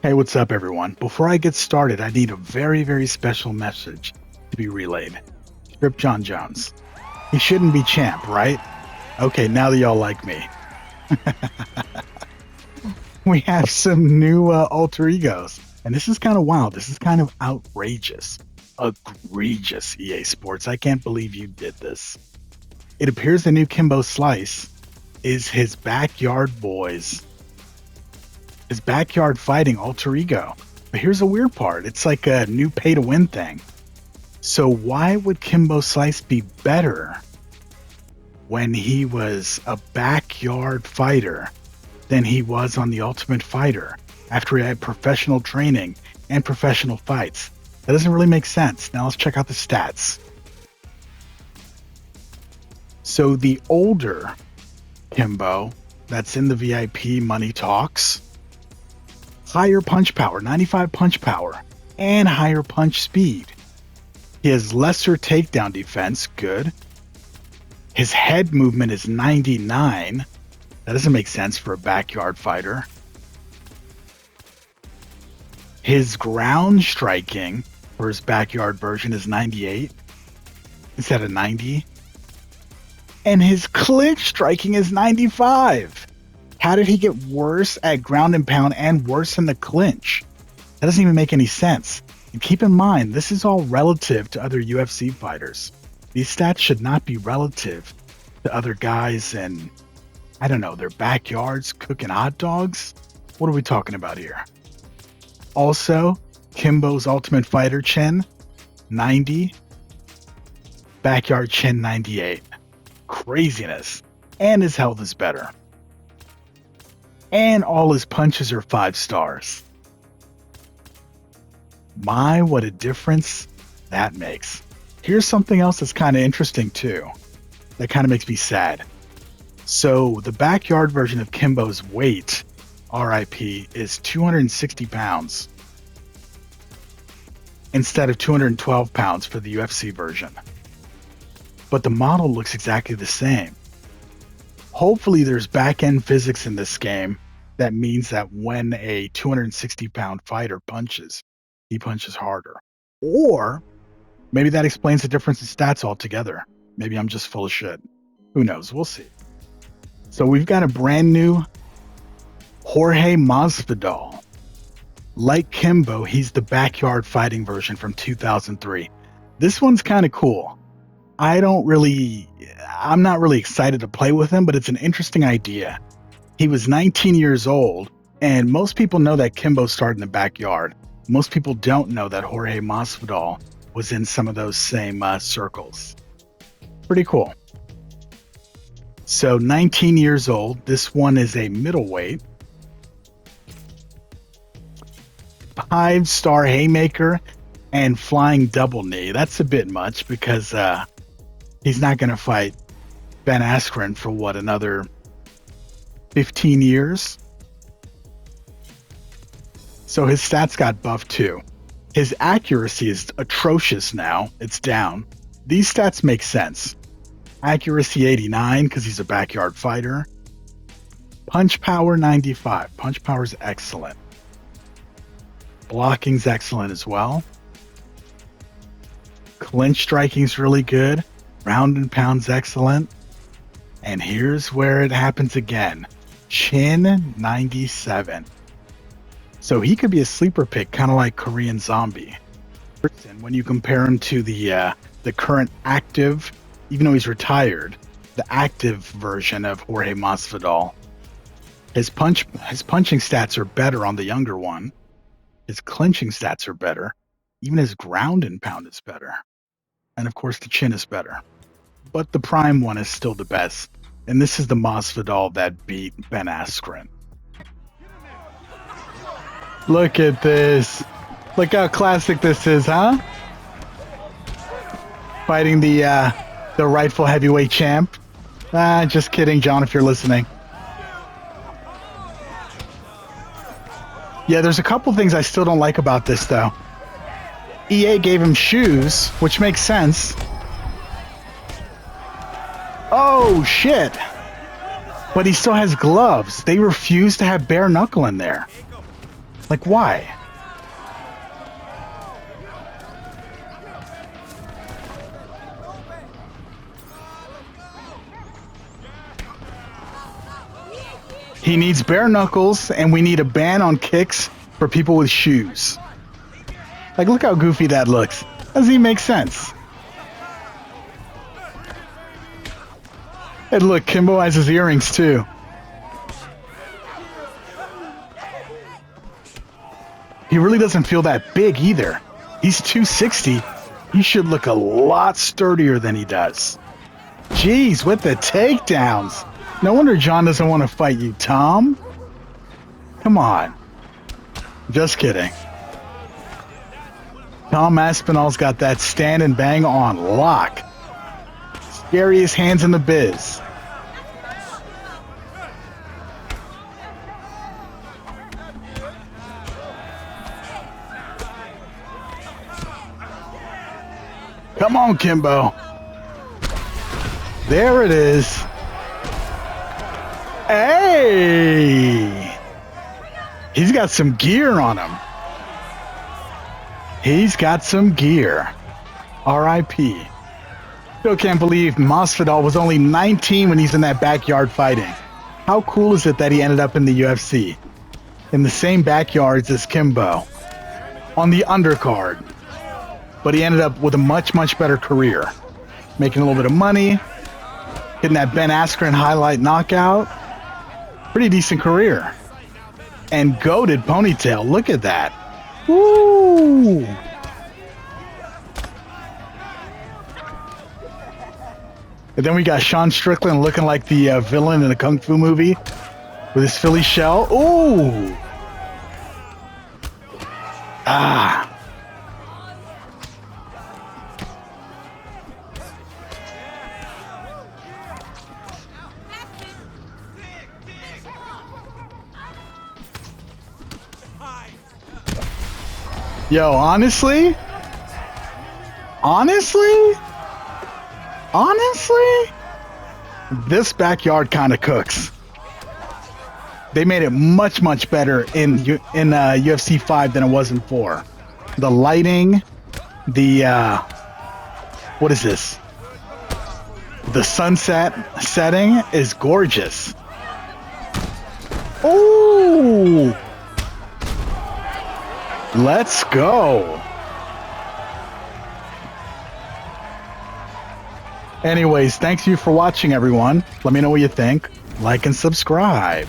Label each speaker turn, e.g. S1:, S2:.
S1: Hey, what's up, everyone? Before I get started, I need a very, very special message to be relayed. Strip John Jones. He shouldn't be champ, right? Okay, now that y'all like me. We have some new alter egos, and this is kind of wild. This is kind of outrageous. Egregious, EA Sports. I can't believe you did this. It appears the new Kimbo Slice is his backyard boys. His backyard fighting alter ego. But here's the weird part. It's like a new pay to win thing. So why would Kimbo Slice be better when he was a backyard fighter than he was on the Ultimate Fighter after he had professional training and professional fights? That doesn't really make sense. Now let's check out the stats. So the older Kimbo that's in the VIP money talks, higher punch power, 95 punch power, and higher punch speed. He has lesser takedown defense, good. His head movement is 99. That doesn't make sense for a backyard fighter. His ground striking for his backyard version is 98 instead of 90. And his clinch striking is 95. How did he get worse at ground and pound and worse in the clinch? That doesn't even make any sense. And keep in mind, this is all relative to other UFC fighters. These stats should not be relative to other guys in, I don't know, their backyards cooking hot dogs. What are we talking about here? Also, Kimbo's Ultimate Fighter chin, 90. Backyard chin, 98. Craziness. And his health is better. And all his punches are 5 stars. My, what a difference that makes. Here's something else that's kind of interesting too. That kind of makes me sad. So the backyard version of Kimbo's weight, RIP, is 260 pounds instead of 212 pounds for the UFC version. But the model looks exactly the same. Hopefully there's back-end physics in this game that means that when a 260-pound fighter punches, he punches harder. Or maybe that explains the difference in stats altogether. Maybe I'm just full of shit. Who knows? We'll see. So we've got a brand new Jorge Masvidal. Like Kimbo, he's the backyard fighting version from 2003. This one's kind of cool. I'm not really excited to play with him, but it's an interesting idea. He was 19 years old, and most people know that Kimbo started in the backyard. Most people don't know that Jorge Masvidal was in some of those same circles. Pretty cool. So 19 years old. This one is a middleweight. 5-star haymaker and flying double knee. That's a bit much because he's not going to fight Ben Askren for what, another 15 years? So his stats got buffed too. His accuracy is atrocious now. It's down. These stats make sense. Accuracy 89 because he's a backyard fighter. Punch power 95. Punch power is excellent. Blocking's excellent as well. Clinch striking's really good. Round and pound's excellent. And here's where it happens again. Chin 97. So he could be a sleeper pick, kind of like Korean Zombie. And when you compare him to the current active, even though he's retired, the active version of Jorge Masvidal, his punching stats are better on the younger one. His clinching stats are better. Even his ground and pound is better. And of course the chin is better. But the prime one is still the best. And this is the Masvidal that beat Ben Askren. Look at this. Look how classic this is, huh? Fighting the rightful heavyweight champ. Just kidding, John, if you're listening. Yeah, there's a couple things I still don't like about this, though. EA gave him shoes, which makes sense. Oh, shit. But he still has gloves. They refuse to have bare knuckle in there. Like, why? He needs bare knuckles, and we need a ban on kicks for people with shoes. Like, look how goofy that looks. Doesn't even make sense. And look, Kimbo has his earrings too. He really doesn't feel that big either. He's 260. He should look a lot sturdier than he does. Jeez, with the takedowns. No wonder John doesn't want to fight you, Tom. Come on. Just kidding. Tom Aspinall's got that stand and bang on lock. Scariest hands in the biz. Come on, Kimbo. There it is. Hey! He's got some gear on him. He's got some gear. R.I.P. Still can't believe Masvidal was only 19 when he's in that backyard fighting. How cool is it that he ended up in the UFC? In the same backyards as Kimbo. On the undercard. But he ended up with a much, much better career. Making a little bit of money. Getting that Ben Askren highlight knockout. Pretty decent career. And goated ponytail. Look at that. Woo! And then we got Sean Strickland looking like the villain in a kung fu movie with his Philly shell. Ooh! Ah! Yo, honestly, this backyard kind of cooks. They made it much, much better in UFC 5 than it was in 4. The lighting, the what is this? The sunset setting is gorgeous. Ooh! Let's go. Anyways, thanks you for watching, everyone. Let me know what you think. Like and subscribe.